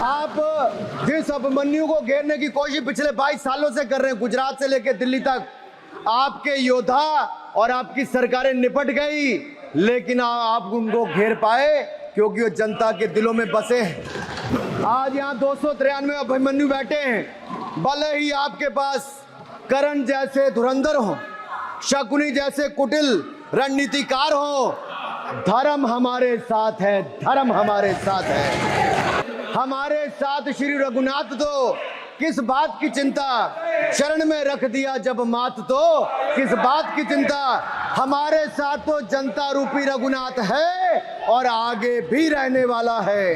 आप जिस अभिमन्यु को घेरने की कोशिश पिछले 22 सालों से कर रहे हैं, गुजरात से लेकर दिल्ली तक, आपके योद्धा और आपकी सरकारें निपट गई, लेकिन आप उनको घेर पाए क्योंकि वो जनता के दिलों में बसे हैं। आज यहाँ 293 अभिमन्यु बैठे हैं, भले ही आपके पास करण जैसे धुरंधर हो, शकुनी जैसे कुटिल रणनीतिकार हो, धर्म हमारे साथ है, धर्म हमारे साथ है। हमारे साथ श्री रघुनाथ तो किस बात की चिंता, शरण में रख दिया जब मात तो किस बात की चिंता। हमारे साथ तो जनता रूपी रघुनाथ है और आगे भी रहने वाला है।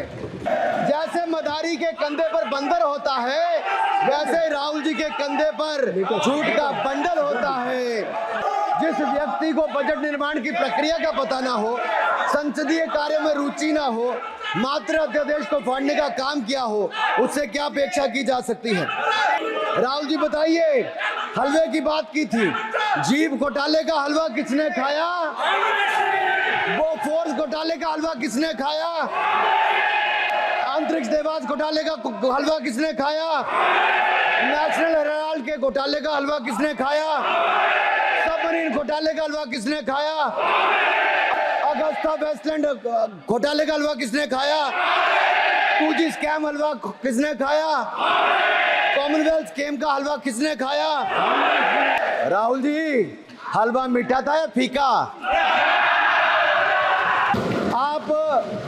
जैसे मदारी के कंधे पर बंदर होता है, वैसे राहुल जी के कंधे पर झूठ का बंडल होता है। जिस व्यक्ति को बजट निर्माण की प्रक्रिया का पता ना हो, संसदीय कार्य में रुचि ना हो, मात्र अध्यादेश को फाड़ने का काम किया हो, उससे क्या अपेक्षा की जा सकती है। राहुल जी बताइए, हलवे की बात की थी, जीभ घोटाले का हलवा किसने खाया? वो फोर्स घोटाले का हलवा किसने खाया? अंतरिक्ष देवास घोटाले का हलवा किसने खाया? नेशनल हेराल्ड के घोटाले का हलवा किसने खाया? सबमरीन घोटाले का हलवा किसने खाया? अगस्ता वेस्टलैंड घोटाले का हलवा किसने खाया? 2G स्कैम हलवा किसने खाया? कॉमनवेल्थ स्कीम का हलवा किसने खाया? राहुल जी, हलवा मीठा था या फीका? आप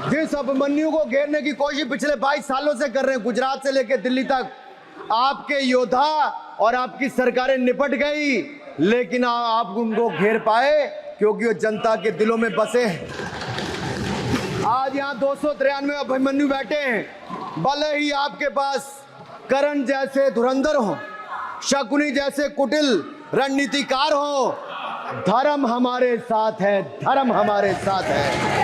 जिस अभिमन्यु को घेरने की कोशिश पिछले 22 सालों से कर रहे हैं, गुजरात से लेकर दिल्ली तक, आपके योद्धा और आपकी सरकारें निपट गई, लेकिन आप उनको घेर पाए क्योंकि वो जनता के दिलों में बसे हैं। आज यहाँ 293 अभिमन्यु बैठे हैं, भले ही आपके पास करण जैसे धुरंधर हो, शकुनी जैसे कुटिल रणनीतिकार हो, धर्म हमारे साथ है, धर्म हमारे साथ है।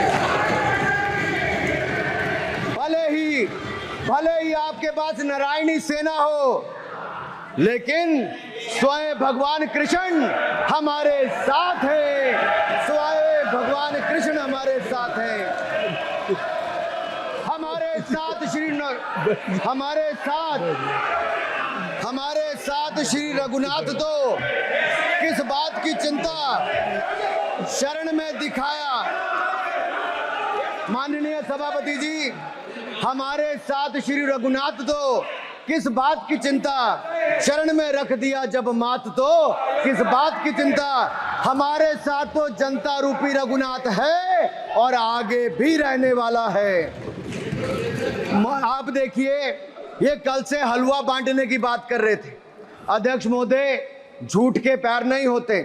भले ही आपके पास नारायणी सेना हो, लेकिन स्वयं भगवान कृष्ण हमारे साथ है, स्वयं भगवान कृष्ण हमारे साथ है। हमारे साथ श्री रघुनाथ तो किस बात की चिंता, शरण में दिखाया। माननीय सभापति जी, हमारे साथ श्री रघुनाथ तो किस बात की चिंता, शरण में रख दिया जब मात तो किस बात की चिंता। हमारे साथ तो जनता रूपी रघुनाथ है और आगे भी रहने वाला है। आप देखिए, ये कल से हलवा बांटने की बात कर रहे थे। अध्यक्ष महोदय, झूठ के पैर नहीं होते,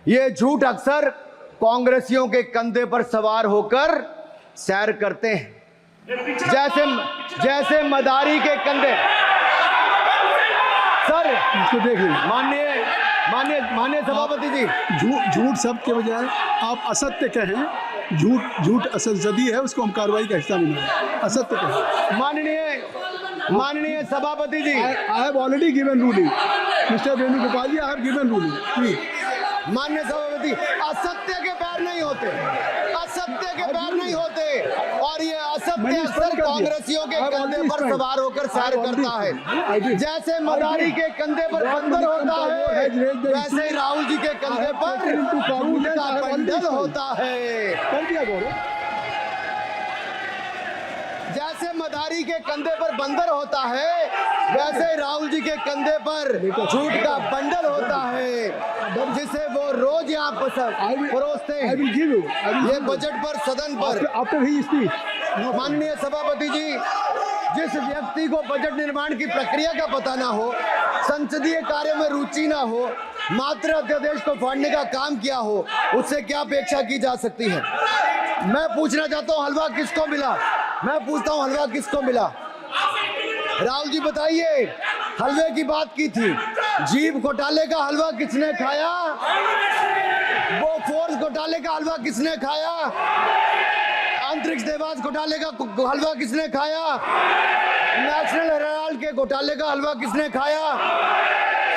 ये झूठ अक्सर कांग्रेसियों के कंधे पर सवार होकर सैर करते हैं। जैसे मदारी के कंधे। सर इसको देख लीजिए। माननीय सभापति जी, झूठ शब्द के बजाय आप असत्य कहें। झूठ असंसदीय है, उसको हम कार्रवाई का हिस्सा नहीं मानेंगे। असत्य कहें। माननीय सभापति जी, I have already given ruling mister Venugopal ji, I have given ruling please. माननीय सभापति, असत्य के पैर नहीं होते, असत्य के पैर नहीं होते, और ये असत्य अक्सर कांग्रेसियों के कंधे पर सवार होकर सैर करता है। जैसे मदारी के कंधे पर बंदर होता है, वैसे ही राहुल जी के कंधे पर झूठ का बंडल होता है। जैसे मदारी के कंधे पर बंदर होता है, वैसे राहुल जी के कंधे पर झूठ का बंडल होता है, जिसे वो रोज यहाँ परोसते हैं। ये बजट पर, सदन पर। माननीय सभापति जी, जिस व्यक्ति को बजट निर्माण की प्रक्रिया का पता ना हो, संसदीय कार्य में रुचि ना हो, मात्र अध्यादेश को फाड़ने का काम किया हो, उससे क्या अपेक्षा की जा सकती है। मैं पूछना चाहता हूँ, हलवा किसको मिला? मैं पूछता हूँ, हलवा किसको मिला? राहुल जी बताइए, हलवे की बात की थी, जीभ घोटाले का हलवा किसने खाया? वो फोर्स घोटाले का हलवा किसने खाया? अंतरिक्ष देवास घोटाले का हलवा किसने खाया? नेशनल हेराल्ड के घोटाले का हलवा किसने खाया?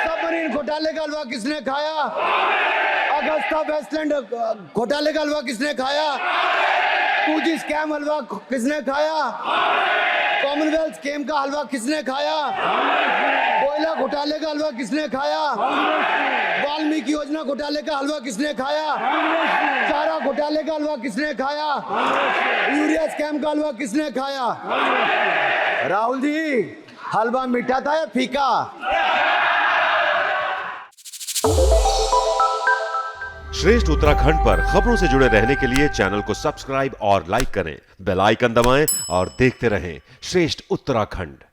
सबमरीन घोटाले का हलवा किसने खाया? अगस्ता वेस्टलैंड घोटाले का हलवा किसने खाया? 2G स्कैम हलवा किसने खाया? कॉमनवेल्थ स्कीम का हलवा किसने खाया? कोयला घोटाले का हलवा किसने खाया? वाल्मीकि योजना घोटाले का हलवा किसने खाया? चारा घोटाले का हलवा किसने खाया? यूरिया स्कैम का हलवा किसने खाया? राहुल जी, हलवा मीठा था या फीका? श्रेष्ठ उत्तराखंड पर खबरों से जुड़े रहने के लिए चैनल को सब्सक्राइब और लाइक करें, बेल आइकन दबाएं और देखते रहें श्रेष्ठ उत्तराखंड।